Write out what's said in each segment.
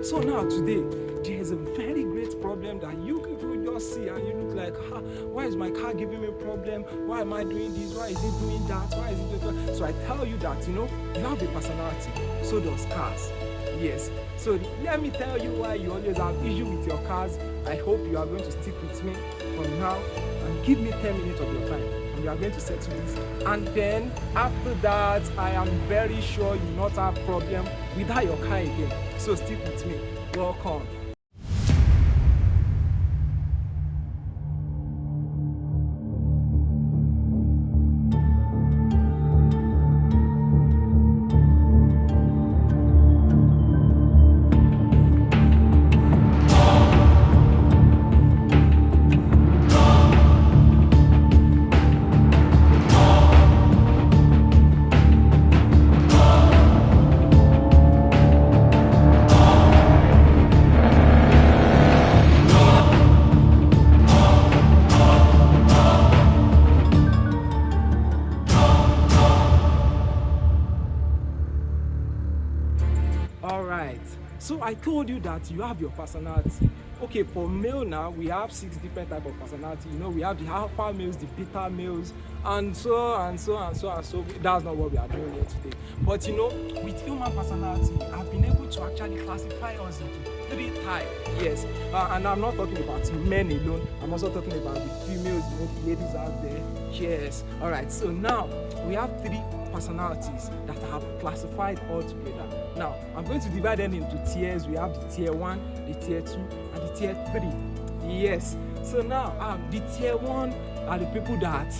So now today, there is a very great problem that you people just see and you look like, why is my car giving me a problem? Why am I doing this? Why is it doing that? Why is it doing that? So I tell you that, you have a personality. So does cars. Yes. So let me tell you why you always have issue with your cars. I hope you are going to stick with me from now and give me 10 minutes of your time. And we are going to settle this. And then after that, I am very sure you will not have problem without your car again. So stick with me. Welcome. Alright, so I told you that you have your personality. Okay, for male now, we have 6 different types of personality. We have the alpha males, the beta males, and so and so and so and so. That's not what we are doing here today. But with human personality, I've been able to actually classify us into 3 types. Yes, and I'm not talking about men alone. I'm also talking about the females, the ladies out there. Yes. Alright, so now we have 3 personalities that I have classified all together. Now, I'm going to divide them into tiers. We have the tier 1, the tier 2, and the tier 3. Yes. So now, the tier 1 are the people that,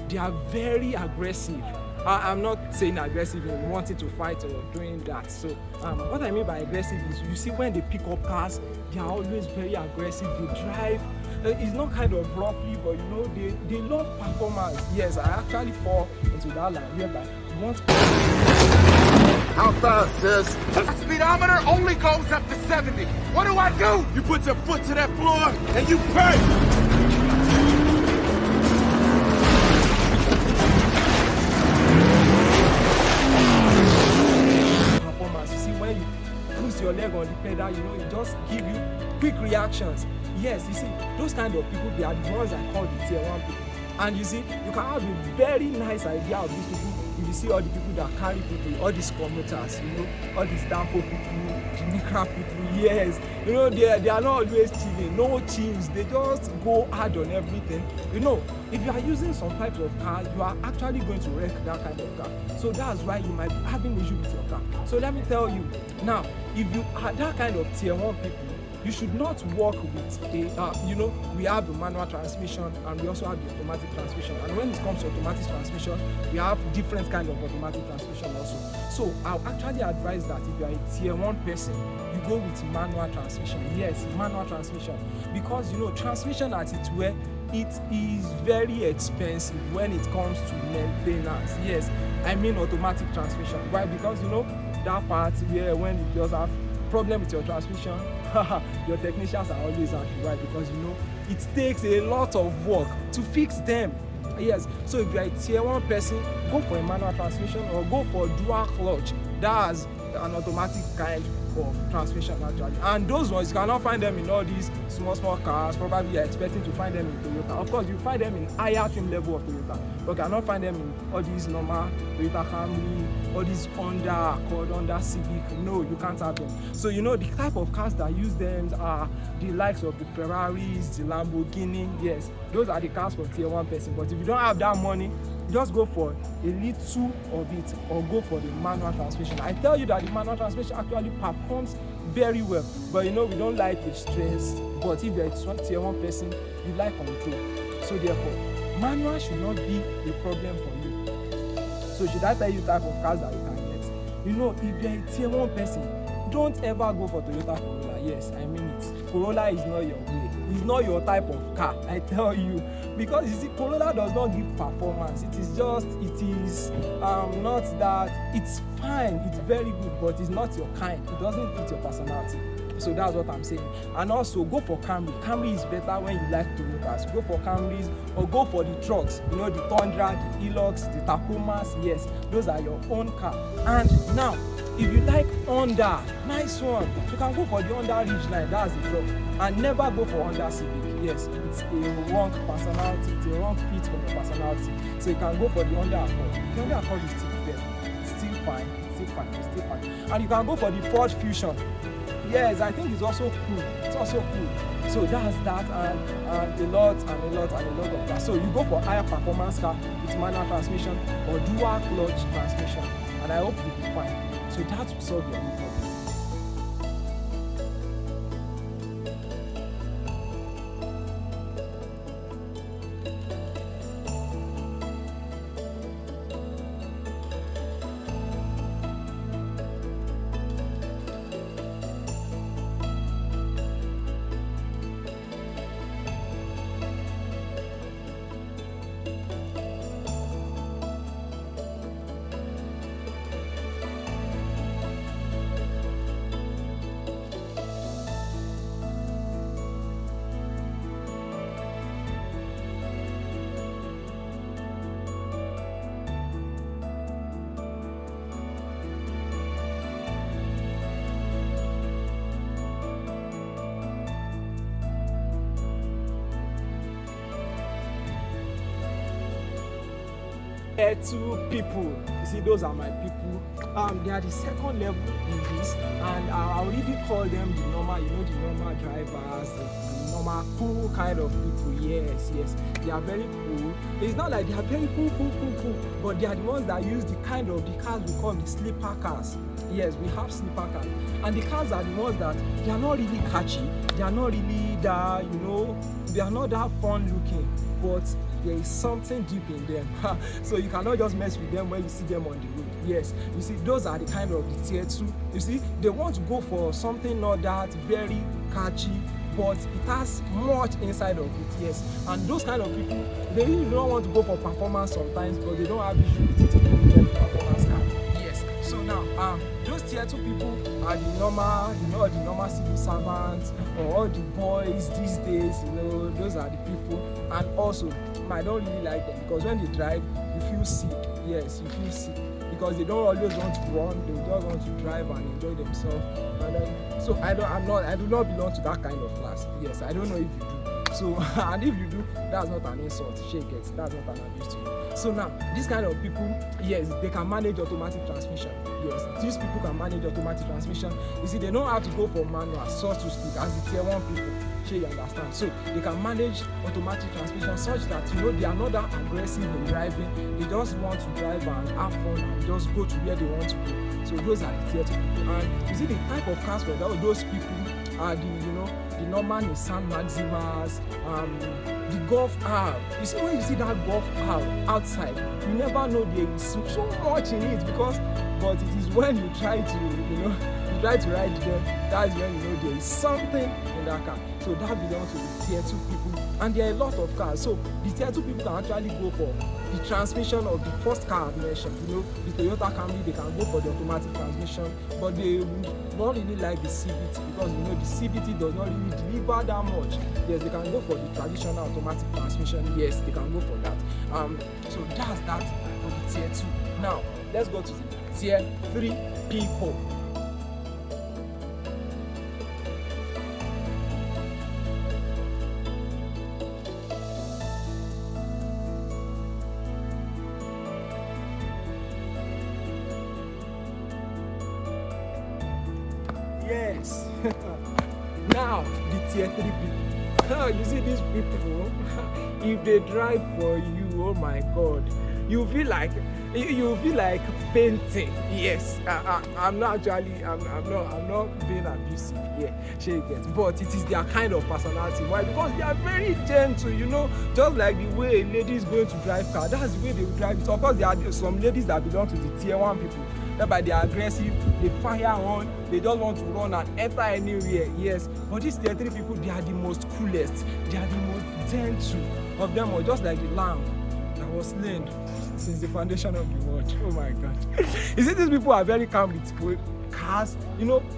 they are very aggressive. I'm not saying aggressive in wanting to fight or doing that. So, what I mean by aggressive is, you see, when they pick up cars, they are always very aggressive. They drive. It's not kind of roughly, but they love performance. Yes, I actually fall into that line whereby once. How fast, sis? The speedometer only goes up to 70. What do I do? You put your foot to that floor and you pray. Performance. You see, when you push your leg on the pedal, it just give you quick reactions. Yes, you see, those kind of people, they are the ones I call the tier 1 people. And you see, you can have a very nice idea of these people if you see all the people that carry people, all these commuters, all these Danfo people, the Nikra people, yes. They are not always chilling, no chills, they just go hard on everything. If you are using some types of car, you are actually going to wreck that kind of car. So that's why you might be having issue with your car. So let me tell you, now, if you are that kind of tier 1 people, you should not work with we have the manual transmission and we also have the automatic transmission. And when it comes to automatic transmission, we have different kind of automatic transmission also. So I'll actually advise that if you are a tier 1 person, you go with manual transmission. Yes, manual transmission. Because transmission at its where it is very expensive when it comes to maintenance. Yes, I mean automatic transmission. Why? Because that part where when you just have problem with your transmission, your technicians are always happy. Why? Because it takes a lot of work to fix them. Yes, so if you are a tier 1 person, go for a manual transmission or go for dual clutch. That's an automatic kind of transmission actually. And those ones, you cannot find them in all these small cars. Probably you're expecting to find them in Toyota. Of course, you find them in higher trim level of Toyota, but you cannot find them in all these normal Toyota Camry, all these Honda Accord, Honda Civic. No, you can't have them. So the type of cars that use them are the likes of the Ferraris, the Lamborghini. Yes, those are the cars for tier 1 person. But if you don't have that money, just go for a little of it or go for the manual transmission. I tell you that the manual transmission actually performs very well, but we don't like the stress. But if you're a tier 1 person, you like control. So therefore, manual should not be a problem for you. So should I tell you type of cars that you can get? If you're a tier 1 person, don't ever go for Toyota Corolla. Yes, I mean it. Corolla is not your way. It's not your type of car, I tell you. Because you see, Corolla does not give performance. It is not that, it's fine, it's very good, but it's not your kind. It doesn't fit your personality. So that's what I'm saying. And also go for Camry. Camry is better when you like Toyotas. Go for Camrys or go for the trucks. The Tundra, the Hilux, the Tacomas. Yes, those are your own car. And now, if you like Honda, nice one. You can go for the Honda Ridgeline, that's the truck. And never go for Honda Civic. Yes, it's a wrong personality, it's a wrong fit for your personality. So you can go for the Honda Accord. The Honda Accord is still there. It's still fine, it's still fine. And you can go for the Ford Fusion. Yes, I think it's also cool. It's also cool. So that's that, and a lot of that. So you go for higher performance car with manual transmission or dual clutch transmission, and I hope you'll be fine. So that will solve your problem. Two people, you see, those are my people. They are the second level in this, and I already call them the normal, the normal drivers, the normal cool kind of people. Yes, they are very cool. It's not like they are very cool, but they are the ones that use the kind of the cars we call the sleeper cars. Yes, we have sleeper cars, and the cars are the ones that they are not really catchy, they are not really that, they are not that fun looking, but there is something deep in them. So you cannot just mess with them when you see them on the road. Yes, you see, those are the kind of the tier 2. You see, they want to go for something not that very catchy, but it has much inside of it. Yes, and those kind of people, they really don't want to go for performance sometimes, but they don't have issue with it if you get the performance car. Yes, so now those tier 2 people are the normal civil servants, or all the boys these days. Those are the people. And also, I don't really like them, because when they drive, you feel sick. Yes, you feel sick, because they don't always want to run, they just want to drive and enjoy themselves. So I do not belong to that kind of class. Yes, I don't know if you do. So and if you do, that's not an insult. Shake it, that's not an abuse to you. So now, this kind of people, yes, they can manage automatic transmission. Yes, these people can manage automatic transmission. You see, they don't have to go for manual, so to speak, as the tier 1 people. You understand? So they can manage automatic transmission such that they are not that aggressive in driving. They just want to drive and have fun and just go to where they want to go. So those are the tier 2 people. And you see, the type of cars for those people are the normal Nissan Maximas, the Golf R. You see, when you see that Golf R outside, you never know there is so much in it, but it is when you try to ride them, that's when you know there is something in that car. So that belongs to the tier 2 people, and there are a lot of cars. So the tier 2 people can actually go for the transmission of the first car I mentioned. The Toyota Camry, they can go for the automatic transmission, but they don't really like the CVT, because the CVT does not really deliver that much. Yes, they can go for the traditional automatic transmission. Yes, they can go for that. So that's that for the tier 2. Now let's go to the tier 3 people. Yes. Now the tier 3 people. You see these people, if they drive for you, oh my God, you feel like fainting. Yes, I'm not being abusive here, but it is their kind of personality. Why? Because they are very gentle, just like the way a lady is going to drive car, that's the way they will drive it. Of course, there are some ladies that belong to the tier 1 people, whereby they are aggressive, they fire on, they don't want to run and enter anywhere. Yes, but these tier 3 people, they are the most coolest, they are the most gentle of them all, just like the lamb that was slain since the foundation of the world. Oh my God. You see, these people are very calm with cars.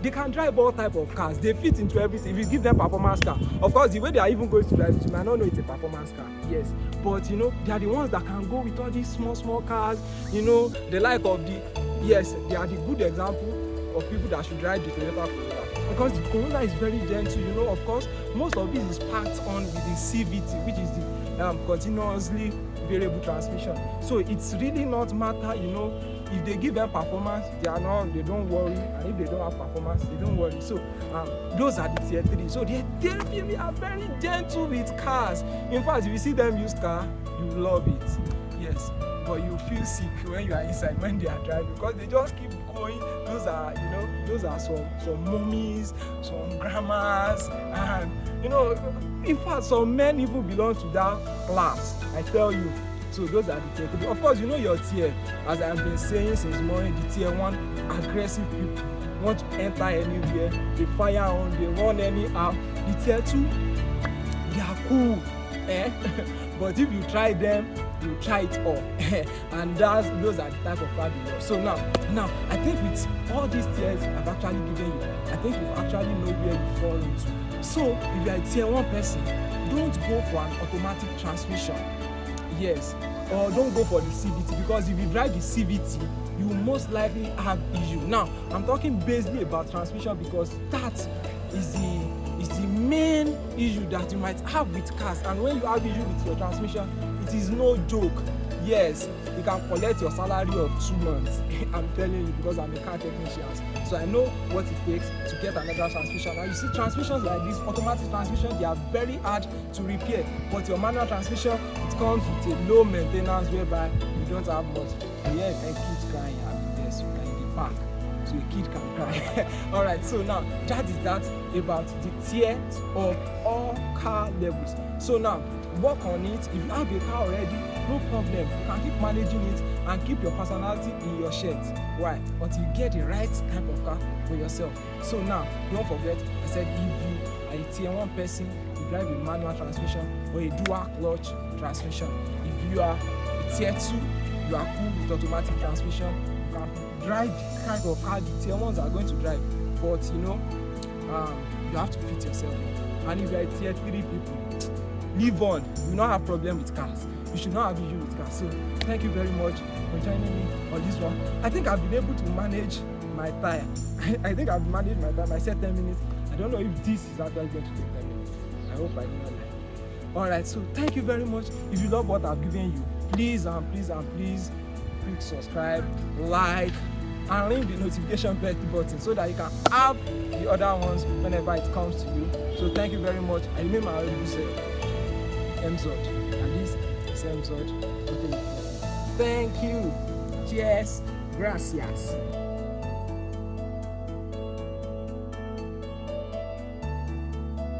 They can drive all type of cars, they fit into everything. If you give them performance car, of course the way they are even going to drive it, you might not know it's a performance car. Yes, but they are the ones that can go with all these small cars, the like of the, yes, they are the good example of people that should drive the Toyota Corolla, because the Corolla is very gentle. You know, of course, most of it is packed on with the CVT, which is the continuously variable transmission. So it's really not matter, you know, if they give them performance, they don't worry, and if they don't have performance, they don't worry. So those are the tier 3. So the tier 3 are very gentle with cars. In fact, if you see them use car, you love it. Yes, but you feel sick when you are inside, when they are driving, because they just keep going. Those are, you know, those are some mummies, some grandmas, and you know, in fact, some men even belong to that class, I tell you. So those are the tier 3. Of course, you know your tier, as I've been saying since morning, the tier 1, aggressive people, want to enter anywhere, they fire on, they run anyhow. The tier 2, they are cool, but if you try them, you try it all. And those are the type of car you love. So now I think with all these tiers I've actually given you, I think you actually know where you fall into. So if you are a tier 1 person, don't go for an automatic transmission. Yes, or don't go for the CVT, because if you drive the CVT, you most likely have issue. Now I'm talking basically about transmission, because that is the main issue that you might have with cars. And when you have issue with your transmission, it is no joke. Yes, you can collect your salary of 2 months. I'm telling you, because I'm a car technician, so I know what it takes to get another transmission. Now you see, transmissions like this, automatic transmission, they are very hard to repair. But your manual transmission, it comes with a low maintenance, whereby you don't have much. Yeah, a kid crying at the desk, you can in the park, so a kid can cry. All right, so now that is that about the tiers of all car levels. So now work on it. If you have a car already, no problem, you can keep managing it and keep your personality in your shirt. Why? Until you get the right type of car for yourself. So now don't forget, I said if you are a tier 1 person, you drive a manual transmission or a dual clutch transmission. If you are a tier 2, you are cool with automatic transmission, you can drive the kind of car the tier 1s are going to drive. But you know, you have to fit yourself in. And if you are a tier 3 people, live on. You don't have problem with cars. You should not have issue with cars. So thank you very much for joining me on this one. I think I've been able to manage my time. I think I've managed my time. I said 10 minutes. I don't know if this is actually going to take 10 minutes. I hope I did not lie. Alright, so thank you very much. If you love what I've given you, please click subscribe, like, and ring the notification button so that you can have the other ones whenever it comes to you. So thank you very much. I remember I already said Mzord, and this is Mzord. Thank you. Cheers. Gracias.